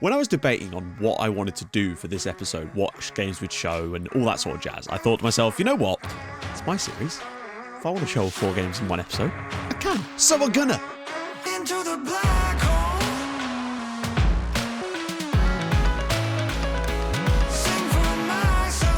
When I was debating on what I wanted to do for this episode, what games we'd show and all that sort of jazz, I thought to myself, you know what? It's my series. If I want to show 4 games in one episode, I can. So I'm gonna. Into the black hole. Sing for my soul.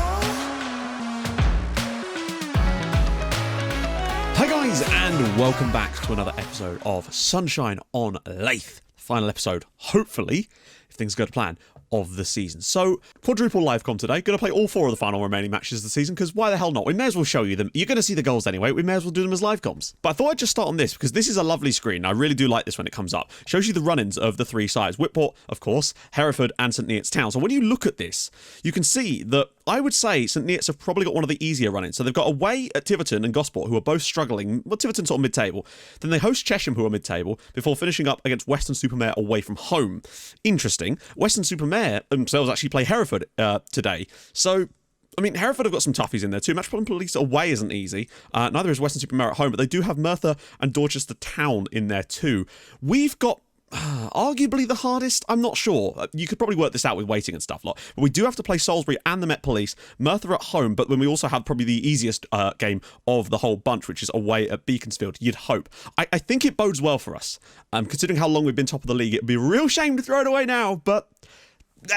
Hi guys, and welcome back to another episode of Sunshine on Leyth. Final episode, hopefully, if things go to plan, of the season. So, quadruple live com today. Going to play all 4 of the final remaining matches of the season, because why the hell not? We may as well show you them. You're going to see the goals anyway. We may as well do them as live coms. But I thought I'd just start on this, because this is a lovely screen. I really do like this when it comes up. Shows you the run-ins of the 3 sides. Whitport, of course, Hereford and St Neots Town. So when you look at this, you can see that I would say St Neots have probably got one of the easier run-ins. So they've got away at Tiverton and Gosport, who are both struggling. Well, Tiverton sort of mid-table. Then they host Chesham, who are mid-table, before finishing up against Weston-super-Mare away from home. Interesting. Weston-super-Mare themselves actually play Hereford today. So, I mean, Hereford have got some toughies in there too. Metropolitan Police away isn't easy. Neither is Weston-super-Mare at home, but they do have Merthyr and Dorchester Town in there too. We've got arguably the hardest. I'm not sure. You could probably work this out with waiting and stuff. But we do have to play Salisbury and the Met Police. Merthyr at home, but then we also have probably the easiest game of the whole bunch, which is away at Beaconsfield. You'd hope. I think it bodes well for us. Considering how long we've been top of the league, it'd be a real shame to throw it away now, but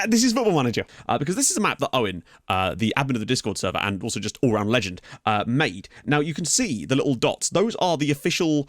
this is Football Manager, because this is a map that Owen, the admin of the Discord server and also just all-round legend, made. Now, you can see the little dots. Those are the official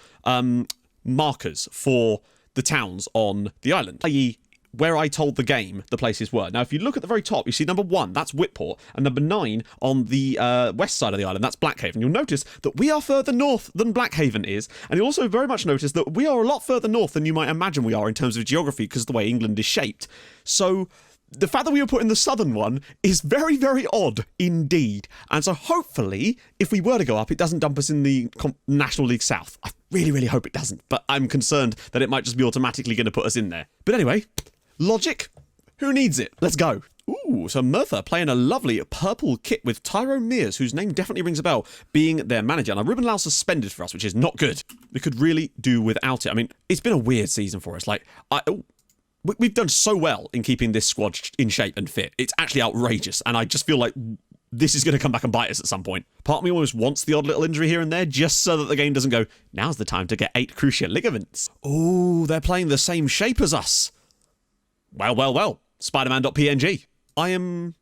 markers for the towns on the island, i.e. where I told the game the places were. Now, if you look at the very top, you see number 1, that's Whitport, and number 9 on the west side of the island, that's Blackhaven. You'll notice that we are further north than Blackhaven is, and you'll also very much notice that we are a lot further north than you might imagine we are in terms of geography because of the way England is shaped. So the fact that we were put in the southern one is very, very odd indeed. And so hopefully, if we were to go up, it doesn't dump us in the National League South. I really, really hope it doesn't, but I'm concerned that it might just be automatically going to put us in there. But anyway, logic? Who needs it? Let's go. Ooh, so Merthyr playing a lovely purple kit with Tyrone Mears, whose name definitely rings a bell, being their manager. Now, Ruben Lau suspended for us, which is not good. We could really do without it. I mean, it's been a weird season for us. We've done so well in keeping this squad in shape and fit. It's actually outrageous, and I just feel like this is going to come back and bite us at some point. Part of me almost wants the odd little injury here and there, just so that the game doesn't go, now's the time to get 8 cruciate ligaments. Oh, they're playing the same shape as us. Well, Spider-Man.png. I am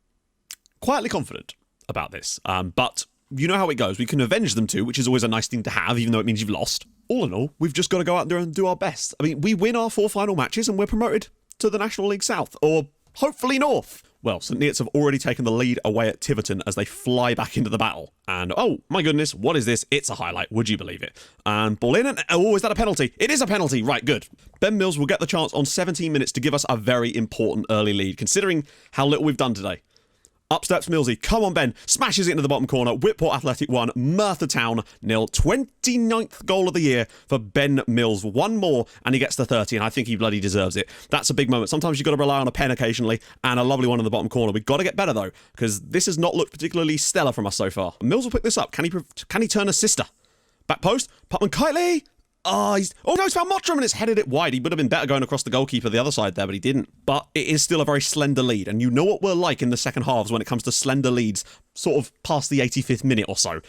quietly confident about this, but you know how it goes. We can avenge them too, which is always a nice thing to have, even though it means you've lost. All in all, we've just got to go out there and do our best. I mean, we win our 4 final matches and we're promoted to the National League South, or hopefully North. Well, St Neots have already taken the lead away at Tiverton as they fly back into the battle. And, oh, my goodness, what is this? It's a highlight, would you believe it? And ball in, and, oh, is that a penalty? It is a penalty, right, good. Ben Mills will get the chance on 17 minutes to give us a very important early lead, considering how little we've done today. Up steps Millsy. Come on, Ben. Smashes it into the bottom corner. Whitport Athletic 1, Merthyr Town 0. 29th goal of the year for Ben Mills. 1 more, and he gets the 30, and I think he bloody deserves it. That's a big moment. Sometimes you've got to rely on a pen occasionally, and a lovely one in the bottom corner. We've got to get better, though, because this has not looked particularly stellar from us so far. Mills will pick this up. Can he turn a sister? Back post. Putman Kitely. Oh no, he's found Mottram and it's headed it wide. He would have been better going across the goalkeeper the other side there, but he didn't. But it is still a very slender lead, and you know what we're like in the second halves when it comes to slender leads, sort of past the 85th minute or so.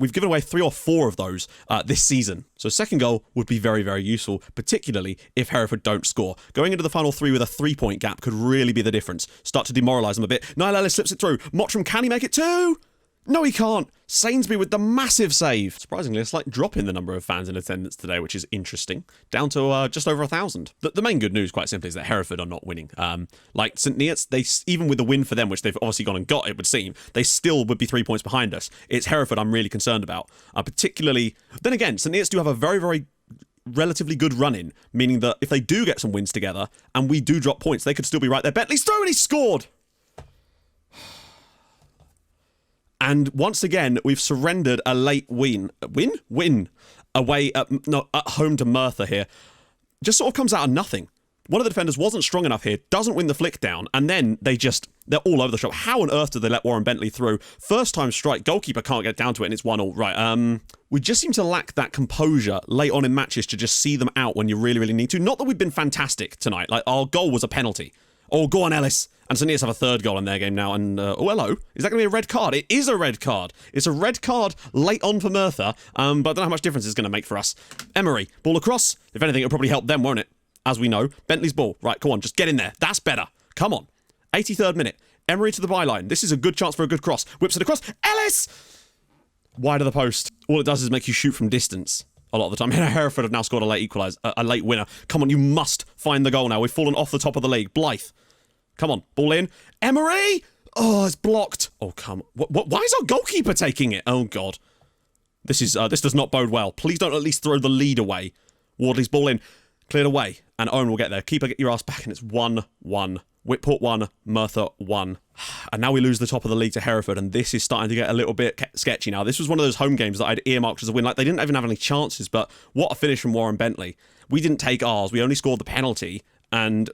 We've given away 3 or 4 of those this season. So second goal would be very, very useful, particularly if Hereford don't score. Going into the final 3 with a 3-point gap could really be the difference. Start to demoralise them a bit. Niall Ellis slips it through. Mottram, can he make it 2? No, he can't. Sainsbury with the massive save. Surprisingly, a slight drop in the number of fans in attendance today, which is interesting. Down to just over 1,000. The main good news, quite simply, is that Hereford are not winning. Like St Neots, they even with the win for them, which they've obviously gone and got, it would seem, they still would be 3 points behind us. It's Hereford I'm really concerned about. Particularly, then again, St Neots do have a very, very relatively good run-in, meaning that if they do get some wins together and we do drop points, they could still be right there. Bentley's through and he scored! And once again, we've surrendered a late win away at home to Merthyr here. Just sort of comes out of nothing. One of the defenders wasn't strong enough here, doesn't win the flick down, and then they're all over the shop. How on earth did they let Warren Bentley through? First time strike, goalkeeper can't get down to it, and it's 1-1. Right, we just seem to lack that composure late on in matches to just see them out when you really, really need to. Not that we've been fantastic tonight. Like, our goal was a penalty. Oh, go on, Ellis. And St. Neots have a third goal in their game now. And, oh, hello. Is that going to be a red card? It is a red card. It's a red card late on for Merthyr, but I don't know how much difference it's going to make for us. Emery, ball across. If anything, it'll probably help them, won't it? As we know. Bentley's ball. Right, come on, just get in there. That's better. Come on. 83rd minute. Emery to the byline. This is a good chance for a good cross. Whips it across. Ellis! Wide of the post. All it does is make you shoot from distance a lot of the time. Hereford have now scored a late a late winner. Come on, you must find the goal now. We've fallen off the top of the league. Blythe. Come on, ball in. Emery! Oh, it's blocked. Oh, come on. Why is our goalkeeper taking it? Oh, God. This does not bode well. Please don't at least throw the lead away. Wardley's ball in. Cleared away. And Owen will get there. Keeper, get your ass back. And it's 1-1. Whitport 1, Merthyr 1. And now we lose the top of the league to Hereford, and this is starting to get a little bit sketchy now. This was one of those home games that I'd earmarked as a win. Like, they didn't even have any chances, but what a finish from Warren Bentley. We didn't take ours. We only scored the penalty, and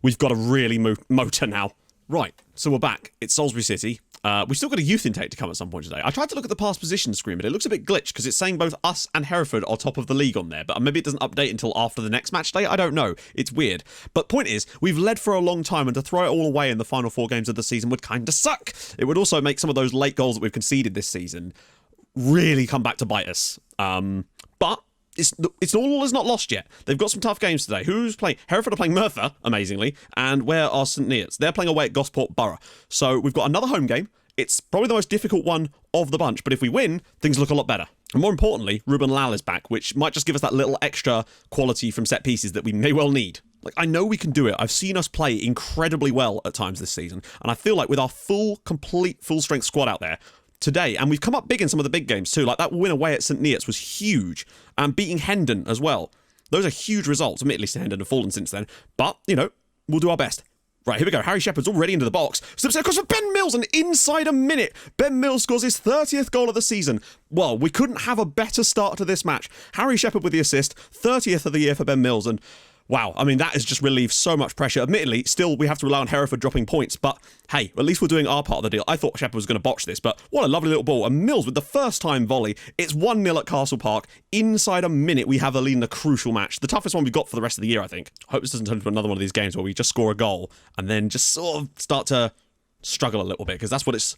we've got a really motor now. Right, so we're back. It's Salisbury City. We've still got a youth intake to come at some point today. I tried to look at the past position screen, but it looks a bit glitched because it's saying both us and Hereford are top of the league on there, but maybe it doesn't update until after the next match day. I don't know. It's weird. But point is, we've led for a long time, and to throw it all away in the final 4 games of the season would kind of suck. It would also make some of those late goals that we've conceded this season really come back to bite us. But it's all is not lost yet. They've got some tough games today. Who's playing? Hereford are playing Merthyr, amazingly, and where are St. Neots? They're playing away at Gosport Borough. So we've got another home game. It's probably the most difficult one of the bunch, but if we win, things look a lot better. And more importantly, Ruben Lal is back, which might just give us that little extra quality from set pieces that we may well need. Like, I know we can do it. I've seen us play incredibly well at times this season, and I feel like with our complete full-strength squad out there today, and we've come up big in some of the big games too, like that win away at St. Neots was huge, and beating Hendon as well. Those are huge results. Admittedly, Hendon have fallen since then, but, you know, we'll do our best. Right, here we go. Harry Shepherd's already into the box. Slips it across for Ben Mills, and inside a minute, Ben Mills scores his 30th goal of the season. Well, we couldn't have a better start to this match. Harry Shepherd with the assist, 30th of the year for Ben Mills, and wow, I mean, that has just relieved so much pressure. Admittedly, still, we have to rely on Hereford dropping points, but hey, at least we're doing our part of the deal. I thought Shepherd was going to botch this, but what a lovely little ball. And Mills with the first time volley. It's 1-0 at Castle Park. Inside a minute, we have a lead in a crucial match. The toughest one we've got for the rest of the year, I think. I hope this doesn't turn into another one of these games where we just score a goal and then just sort of start to struggle a little bit, because that's what it's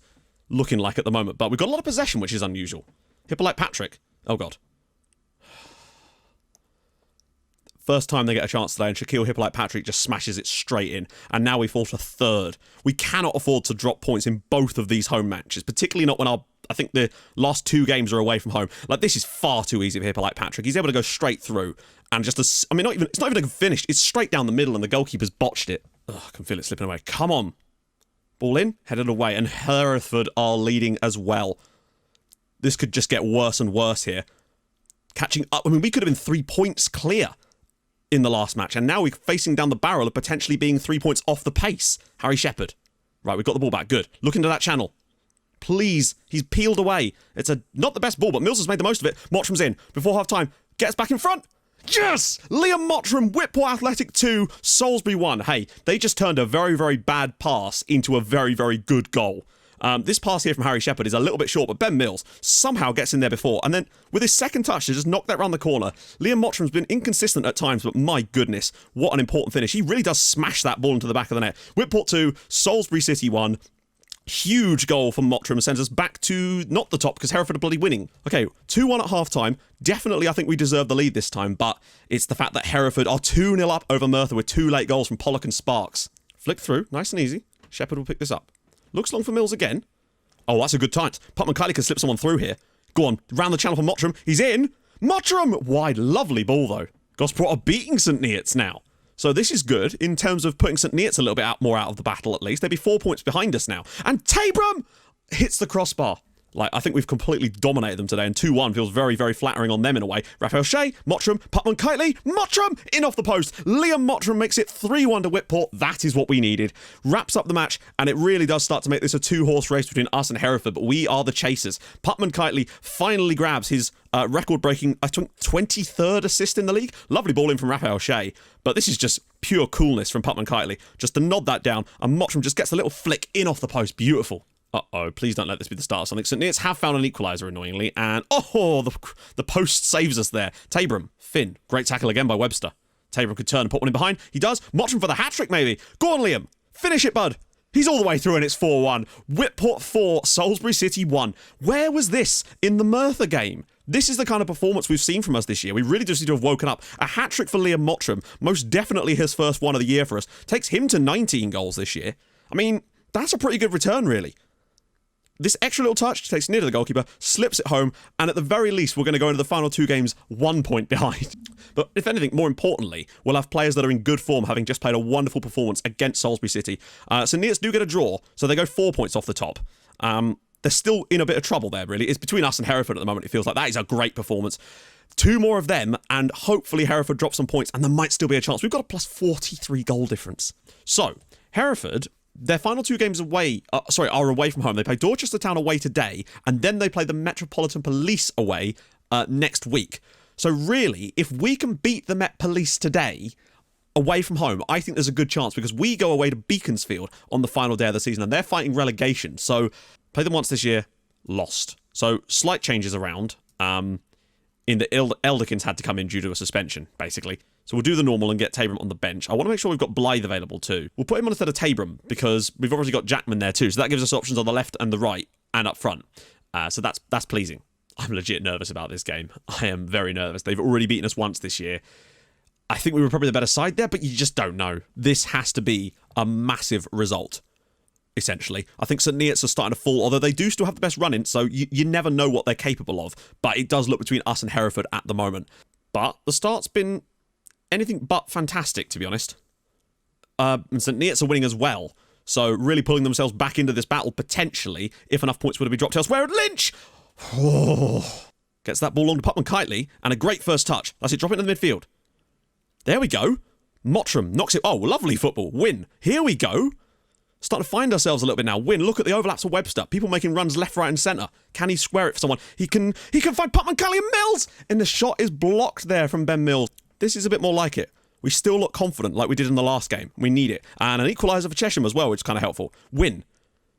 looking like at the moment. But we've got a lot of possession, which is unusual. Hippolyte Patrick. Oh, God. First time they get a chance today, and Shaquille Hippolyte Patrick just smashes it straight in. And now we fall to third. We cannot afford to drop points in both of these home matches, particularly not when I think the last 2 games are away from home. Like, this is far too easy for Hippolyte Patrick. He's able to go straight through and just, it's not even a finish. It's straight down the middle, and the goalkeeper's botched it. Ugh, I can feel it slipping away. Come on. Ball in, headed away, and Hereford are leading as well. This could just get worse and worse here. Catching up. I mean, we could have been 3 points clear in the last match, and now we're facing down the barrel of potentially being 3 points off the pace. Harry Shepherd. Right, we've got the ball back. Good. Look into that channel. Please. He's peeled away. It's not the best ball, but Mills has made the most of it. Mottram's in. Before half-time. Gets back in front. Yes! Liam Mottram, Whitport Athletic 2, Salisbury 1. Hey, they just turned a very, very bad pass into a very, very good goal. This pass here from Harry Shepherd is a little bit short, but Ben Mills somehow gets in there before. And then with his second touch to just knock that round the corner. Liam Mottram's been inconsistent at times, but my goodness, what an important finish. He really does smash that ball into the back of the net. Whitport 2, Salisbury City 1. Huge goal from Mottram sends us back to not the top because Hereford are bloody winning. Okay, 2-1 at half-time. Definitely, I think we deserve the lead this time, but it's the fact that Hereford are 2-0 up over Merthyr with 2 late goals from Pollock and Sparks. Flick through, nice and easy. Shepherd will pick this up. Looks long for Mills again. Oh, that's a good time. Putman Kylie can slip someone through here. Go on, round the channel for Mottram. He's in. Mottram! Wide, lovely ball, though. Gosport are beating St. Neots now. So this is good in terms of putting St. Neots a little bit more out of the battle, at least. They'd be 4 points behind us now. And Tabram hits the crossbar. Like, I think we've completely dominated them today, and 2-1 feels very, very flattering on them in a way. Raphael Shea, Mottram, Putman Kitely, Mottram in off the post. Liam Mottram makes it 3-1 to Whitport. That is what we needed. Wraps up the match, and it really does start to make this a 2-horse race between us and Hereford, but we are the chasers. Putman Kitely finally grabs his record-breaking, I think, 23rd assist in the league. Lovely ball in from Raphael Shea, but this is just pure coolness from Putman Kitely. Just to nod that down, and Mottram just gets a little flick in off the post. Beautiful. Uh-oh, please don't let this be the start of something. St. Neots have found an equaliser, annoyingly, and the post saves us there. Tabram, Finn, great tackle again by Webster. Tabram could turn and put one in behind. He does. Mottram for the hat-trick, maybe. Go on, Liam. Finish it, bud. He's all the way through and it's 4-1. Whitport 4, Salisbury City 1. Where was this in the Merthyr game? This is the kind of performance we've seen from us this year. We really just need to have woken up. A hat-trick for Liam Mottram, most definitely his first one of the year for us, takes him to 19 goals this year. I mean, that's a pretty good return, really. This extra little touch takes near to the goalkeeper, slips it home, and at the very least, we're going to go into the final 2 games 1 point behind. But if anything, more importantly, we'll have players that are in good form, having just played a wonderful performance against Salisbury City. So Neats do get a draw, so they go 4 points off the top. They're still in a bit of trouble there, really. It's between us and Hereford at the moment, it feels like. That is a great performance. 2 more of them, and hopefully Hereford drops some points, and there might still be a chance. We've got a plus 43 goal difference. So, Hereford, their final 2 games away, are away from home. They play Dorchester Town away today, and then they play the Metropolitan Police away next week. So really, if we can beat the Met Police today, away from home, I think there's a good chance, because we go away to Beaconsfield on the final day of the season, and they're fighting relegation. So, played them once this year, lost. So, slight changes around. In the Elderkins had to come in due to a suspension, basically. So we'll do the normal and get Tabram on the bench. I want to make sure we've got Blythe available too. We'll put him on instead of Tabram, because we've obviously got Jackman there too, so that gives us options on the left and the right, and up front. So that's pleasing. I'm legit nervous about this game. I am very nervous. They've already beaten us once this year. I think we were probably the better side there, but you just don't know. This has to be a massive result, essentially. I think St. Neots are starting to fall, although they do still have the best run-in, so you never know what they're capable of. But it does look between us and Hereford at the moment. But the start's been anything but fantastic, to be honest. And St. Neots are winning as well, so really pulling themselves back into this battle, potentially, if enough points would have been dropped elsewhere. And Lynch! Oh, gets that ball along to Putman Kitely, and a great first touch. That's it, drop it into the midfield. There we go. Mottram knocks it. Oh, lovely football. Win. Here we go. Starting to find ourselves a little bit now. Win. Look at the overlaps of Webster. People making runs left, right, and centre. Can he square it for someone? He can find Putman Kitely and Mills! And the shot is blocked there from Ben Mills. This is a bit more like it. We still look confident like we did in the last game. We need it. And an equaliser for Chesham as well, which is kind of helpful. Win.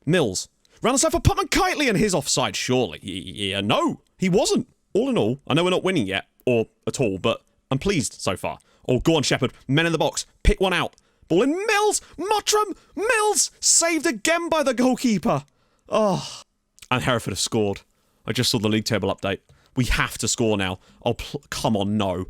Mills. Round the side for Putman Kitely, and his offside, surely. Yeah, no, he wasn't. All in all, I know we're not winning yet, or at all, but I'm pleased so far. Oh, go on, Shepherd. Men in the box. Pick one out. Ball in. Mills! Mottram! Mills! Saved again by the goalkeeper. Oh. And Hereford have scored. I just saw the league table update. We have to score now. Oh, come on, no.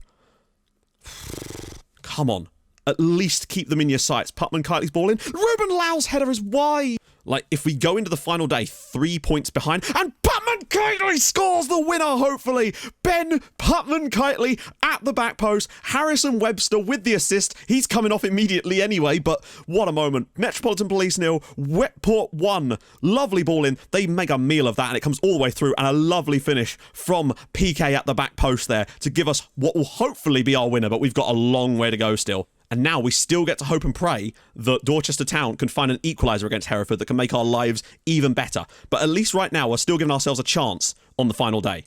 Come on. At least keep them in your sights. Putman Kitely's ball in. Ruben Lau's header is wide. Like, if we go into the final day 3 points behind, and Putman Kitely scores the winner, hopefully. Ben Putman Kitely at the back post. Harrison Webster with the assist. He's coming off immediately anyway, but what a moment. Metropolitan Police 0, Whitport 1. Lovely ball in. They make a meal of that, and it comes all the way through, and a lovely finish from PK at the back post there to give us what will hopefully be our winner, but we've got a long way to go still. And now we still get to hope and pray that Dorchester Town can find an equaliser against Hereford that can make our lives even better. But at least right now, we're still giving ourselves a chance on the final day.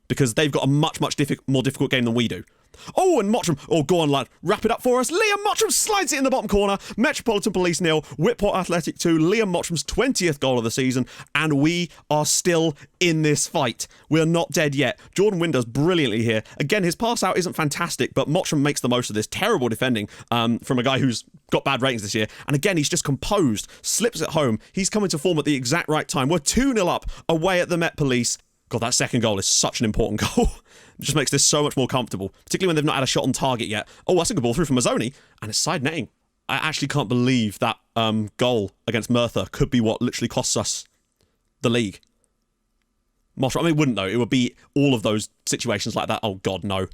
Because they've got a much more difficult game than we do. Oh, and Mottram. Oh, go on, lad. Wrap it up for us. Liam Mottram slides it in the bottom corner. Metropolitan Police 0, Whitport Athletic 2. Liam Mottram's 20th goal of the season. And we are still in this fight. We're not dead yet. Jordan Wynn does brilliantly here. Again, his pass out isn't fantastic, but Mottram makes the most of this. Terrible defending from a guy who's got bad ratings this year. And again, he's just composed. Slips it home. He's coming to form at the exact right time. We're 2-0 up away at the Met Police. God, that second goal is such an important goal. It just makes this so much more comfortable, particularly when they've not had a shot on target yet. Oh, that's a good ball through from Mazzoni, and it's side netting. I actually can't believe that goal against Merthyr could be what literally costs us the league. Mottram, I mean, it wouldn't though. It would be all of those situations like that. Oh, God, no.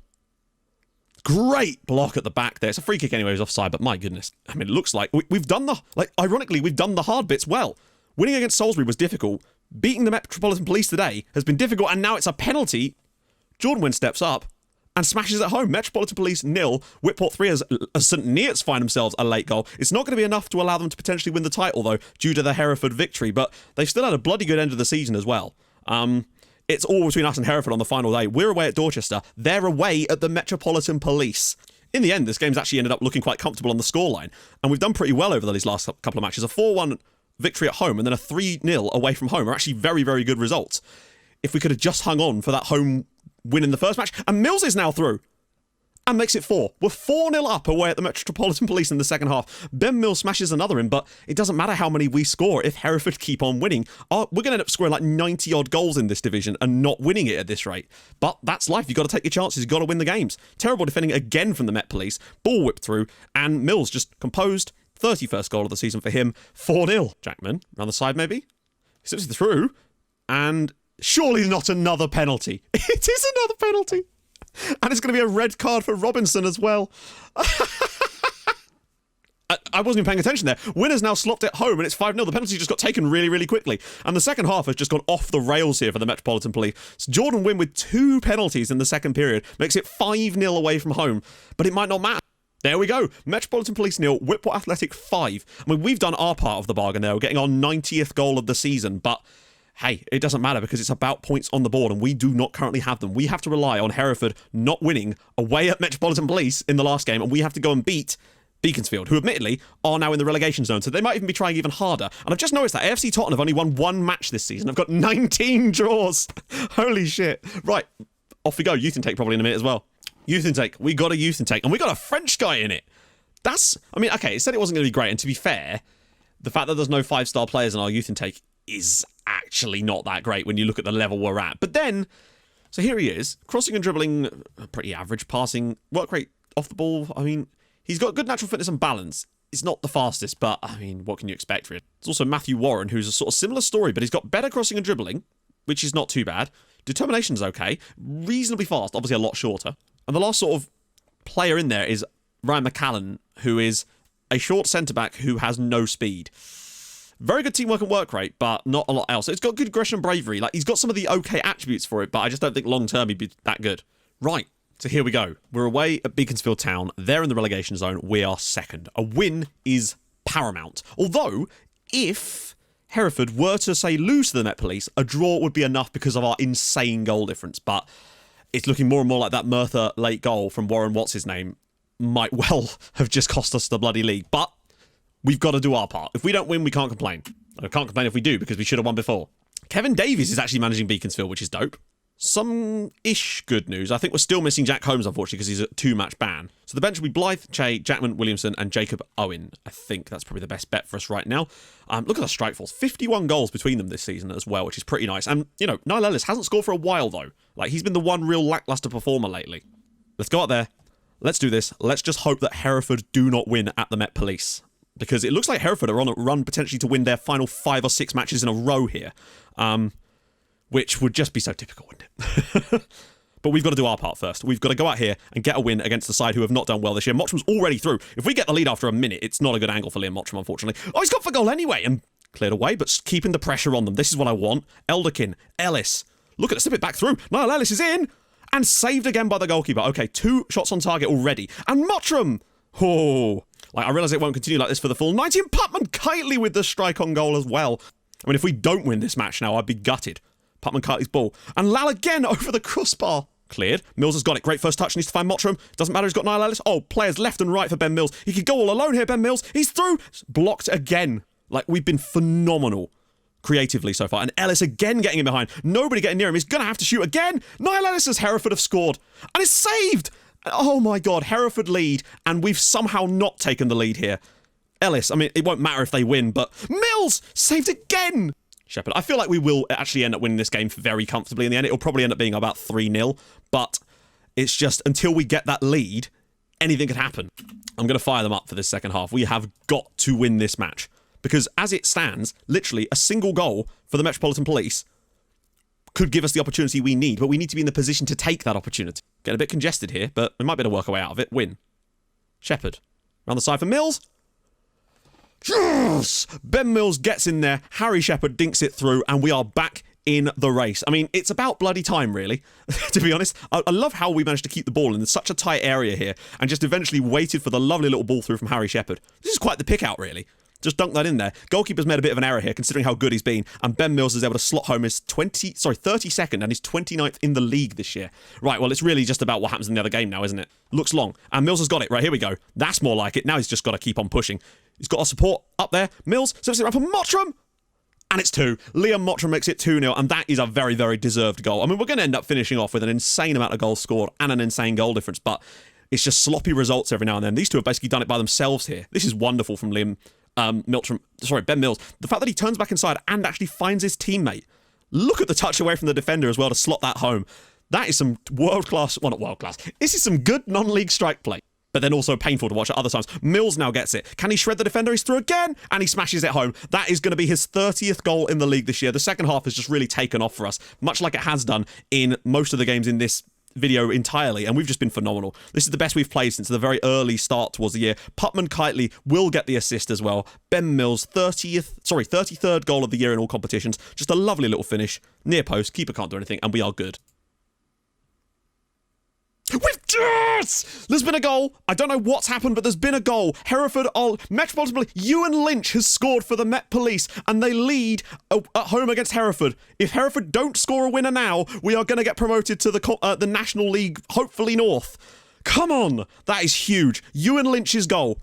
Great block at the back there. It's a free kick anyway, it was offside, but my goodness. I mean, it looks like we've done ironically, we've done the hard bits well. Winning against Salisbury was difficult. Beating the Metropolitan Police today has been difficult, and now it's a penalty. Jordan Wynn steps up and smashes it home. Metropolitan Police 0, Whitport 3 as St. Neots find themselves a late goal. It's not going to be enough to allow them to potentially win the title, though, due to the Hereford victory, but they've still had a bloody good end of the season as well. It's all between us and Hereford on the final day. We're away at Dorchester. They're away at the Metropolitan Police. In the end, this game's actually ended up looking quite comfortable on the scoreline, and we've done pretty well over these last couple of matches. A 4-1 victory at home and then a 3-0 away from home are actually very, very good results. If we could have just hung on for that home win in the first match. And Mills is now through. and makes it 4. We're 4-0 up away at the Metropolitan Police in the second half. Ben Mills smashes another in, but it doesn't matter how many we score if Hereford keep on winning. We're going to end up scoring like 90-odd goals in this division and not winning it at this rate. But that's life. You've got to take your chances. You've got to win the games. Terrible defending again from the Met Police. Ball whipped through, and Mills just composed. 31st goal of the season for him. 4-0. Jackman, around the side maybe? He slips it through, and surely not another penalty. It is another penalty. And it's going to be a red card for Robinson as well. I wasn't even paying attention there. Winner's now slopped it home, and it's 5-0. The penalty just got taken really, really quickly. And the second half has just gone off the rails here for the Metropolitan Police. So Jordan Wynn with 2 penalties in the second period makes it 5-0 away from home. But it might not matter. There we go. Metropolitan Police 0, Whitport Athletic 5. I mean, we've done our part of the bargain there. We're getting our 90th goal of the season, but hey, it doesn't matter because it's about points on the board and we do not currently have them. We have to rely on Hereford not winning away at Metropolitan Police in the last game, and we have to go and beat Beaconsfield, who admittedly are now in the relegation zone, so they might even be trying even harder. And I've just noticed that AFC Tottenham have only won 1 match this season. I've got 19 draws. Holy shit. Right, off we go. Youth intake probably in a minute as well. Youth intake. We got a youth intake, and we got a French guy in it. I mean, okay, it said it wasn't going to be great, and to be fair, the fact that there's no 5-star players in our youth intake is actually not that great when you look at the level we're at. But then, so here he is, crossing and dribbling, pretty average, passing, work rate off the ball. I mean, he's got good natural fitness and balance. He's not the fastest, but, I mean, what can you expect from it? There's also Matthew Warren, who's a sort of similar story, but he's got better crossing and dribbling, which is not too bad. Determination's okay. Reasonably fast, obviously a lot shorter. And the last sort of player in there is Ryan McCallan, who is a short centre-back who has no speed. Very good teamwork and work rate, but not a lot else. It's got good aggression and bravery. Like, he's got some of the okay attributes for it, but I just don't think long-term he'd be that good. Right, so here we go. We're away at Beaconsfield Town. They're in the relegation zone. We are second. A win is paramount. Although, if Hereford were to, say, lose to the Met Police, a draw would be enough because of our insane goal difference. But it's looking more and more like that Merthyr late goal from Warren What's-His-Name might well have just cost us the bloody league. But we've got to do our part. If we don't win, we can't complain. I can't complain if we do, because we should have won before. Kevin Davies is actually managing Beaconsfield, which is dope. Some-ish good news. I think we're still missing Jack Holmes, unfortunately, because he's a 2-match ban. So the bench will be Blythe, Che, Jackman, Williamson, and Jacob Owen. I think that's probably the best bet for us right now. Look at the strike force. 51 goals between them this season as well, which is pretty nice. And, you know, Niall Ellis hasn't scored for a while, though. Like, he's been the one real lacklustre performer lately. Let's go out there. Let's do this. Let's just hope that Hereford do not win at the Met Police, because it looks like Hereford are on a run potentially to win their final 5 or 6 matches in a row here, which would just be so typical, wouldn't it? But we've got to do our part first. We've got to go out here and get a win against the side who have not done well this year. Mottram's already through. If we get the lead after a minute, it's not a good angle for Liam Mottram, unfortunately. Oh, he's got for goal anyway, and cleared away, but keeping the pressure on them. This is what I want. Elderkin, Ellis. Look at it, slip it back through. Niall Ellis is in, and saved again by the goalkeeper. Okay, 2 shots on target already. And Mottram! Oh, like, I realise it won't continue like this for the full 90, and Putman Kitely with the strike on goal as well. I mean, if we don't win this match now, I'd be gutted. Putman Kitely's ball. And Lal again over the crossbar. Cleared. Mills has got it. Great first touch. Needs to find Mottram. Doesn't matter. He's got Niall Ellis. Oh, players left and right for Ben Mills. He could go all alone here, Ben Mills. He's through. Blocked again. Like, we've been phenomenal creatively so far. And Ellis again getting in behind. Nobody getting near him. He's going to have to shoot again. Niall Ellis as Hereford have scored. And it's saved. Oh my God. Hereford lead. And we've somehow not taken the lead here. Ellis, I mean, it won't matter if they win, but Mills saved again. Shepherd. I feel like we will actually end up winning this game very comfortably in the end. It'll probably end up being about 3-0, but it's just until we get that lead, anything could happen. I'm going to fire them up for this second half. We have got to win this match, because as it stands, literally a single goal for the Metropolitan Police could give us the opportunity we need, but we need to be in the position to take that opportunity. Getting a bit congested here, but we might be able to work our way out of it. Win. Shepherd. Round the side for Mills. Yes! Ben Mills gets in there, Harry Shepherd dinks it through, and we are back in the race. I mean, it's about bloody time, really, to be honest. I love how we managed to keep the ball in such a tight area here and just eventually waited for the lovely little ball through from Harry Shepherd. This is quite the pick out, really. Just dunk that in there. Goalkeeper's made a bit of an error here, considering how good he's been, and Ben Mills is able to slot home his 32nd and his 29th in the league this year. Right, well, it's really just about what happens in the other game now, isn't it? Looks long, and Mills has got it. Right, here we go. That's more like it. Now he's just got to keep on pushing. He's got our support up there. Mills, serves it around for Mottram, and it's 2. Liam Mottram makes it 2-0, and that is a very, very deserved goal. I mean, we're going to end up finishing off with an insane amount of goals scored and an insane goal difference, but It's just sloppy results every now and then. These two have basically done it by themselves here. This is wonderful from Ben Mills. The fact that he turns back inside and actually finds his teammate. Look at the touch away from the defender as well to slot that home. That is some world-class, well, not world-class. This is some good non-league strike play, but then also painful to watch at other times. Mills now gets it. Can he shred the defender? He's through again, and he smashes it home. That is going to be his 30th goal in the league this year. The second half has just really taken off for us, much like it has done in most of the games in this video entirely, and we've just been phenomenal. This is the best we've played since the very early start towards the year. Putman Kitely will get the assist as well. Ben Mills, 33rd goal of the year in all competitions. Just a lovely little finish. Near post, keeper can't do anything, and we are good. Yes! There's been a goal. I don't know what's happened, but there's been a goal. Hereford, Metropolitan Police, Ewan Lynch has scored for the Met Police, and they lead at home against Hereford. If Hereford don't score a winner now, we are going to get promoted to the National League, hopefully North. Come on. That is huge. Ewan Lynch's goal.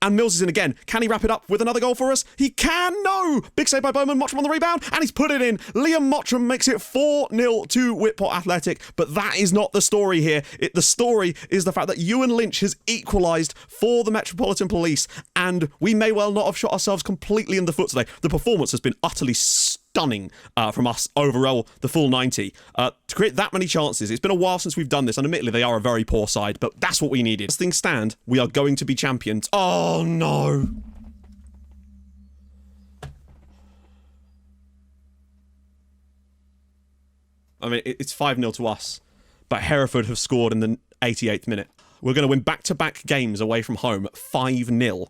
And Mills is in again. Can he wrap it up with another goal for us? He can! No! Big save by Bowman. Mottram on the rebound. And he's put it in. Liam Mottram makes it 4-0 to Whitport Athletic. But that is not the story here. The story is the fact that Ewan Lynch has equalised for the Metropolitan Police. And we may well not have shot ourselves completely in the foot today. The performance has been utterly stunning from us overall, the full 90. To create that many chances, it's been a while since we've done this, and admittedly they are a very poor side, but that's what we needed. As things stand, we are going to be champions. Oh no! I mean, it's 5-0 to us, but Hereford have scored in the 88th minute. We're going to win back-to-back games away from home, 5-0,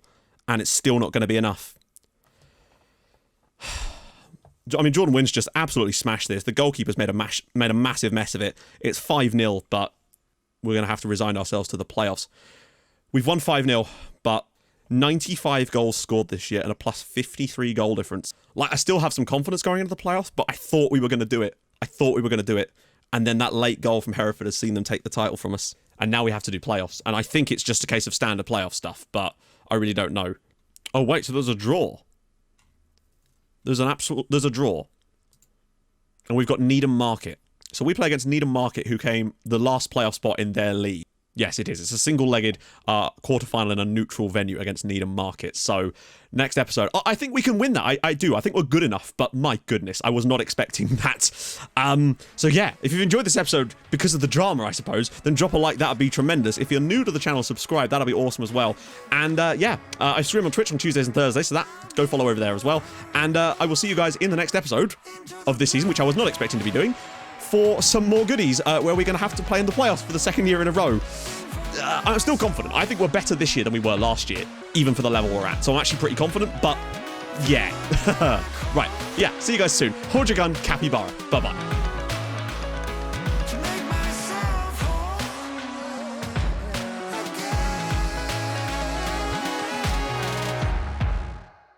and it's still not going to be enough. I mean, Jordan Wynn's just absolutely smashed this. The goalkeeper's made a massive mess of it. It's 5-0, but we're going to have to resign ourselves to the playoffs. We've won 5-0, but 95 goals scored this year and a plus 53 goal difference. Like, I still have some confidence going into the playoffs, but I thought we were going to do it. And then that late goal from Hereford has seen them take the title from us. And now we have to do playoffs. And I think it's just a case of standard playoff stuff, but I really don't know. Oh, wait, so there's a draw. There's a draw. And we've got Needham Market. So we play against Needham Market, who came the last playoff spot in their league. Yes, it is. It's a single-legged quarterfinal in a neutral venue against Needham Market. So next episode, I think we can win that. I do. I think we're good enough. But my goodness, I was not expecting that. So yeah, if you've enjoyed this episode because of the drama, I suppose, then drop a like. That would be tremendous. If you're new to the channel, subscribe. That'll be awesome as well. And yeah, I stream on Twitch on Tuesdays and Thursdays, so go follow over there as well. And I will see you guys in the next episode of this season, which I was not expecting to be doing, for some more goodies, where we're going to have to play in the playoffs for the second year in a row. I'm still confident. I think we're better this year than we were last year, even for the level we're at. So I'm actually pretty confident, but yeah. Right, yeah, see you guys soon. Hold your gun, capybara. Bye-bye.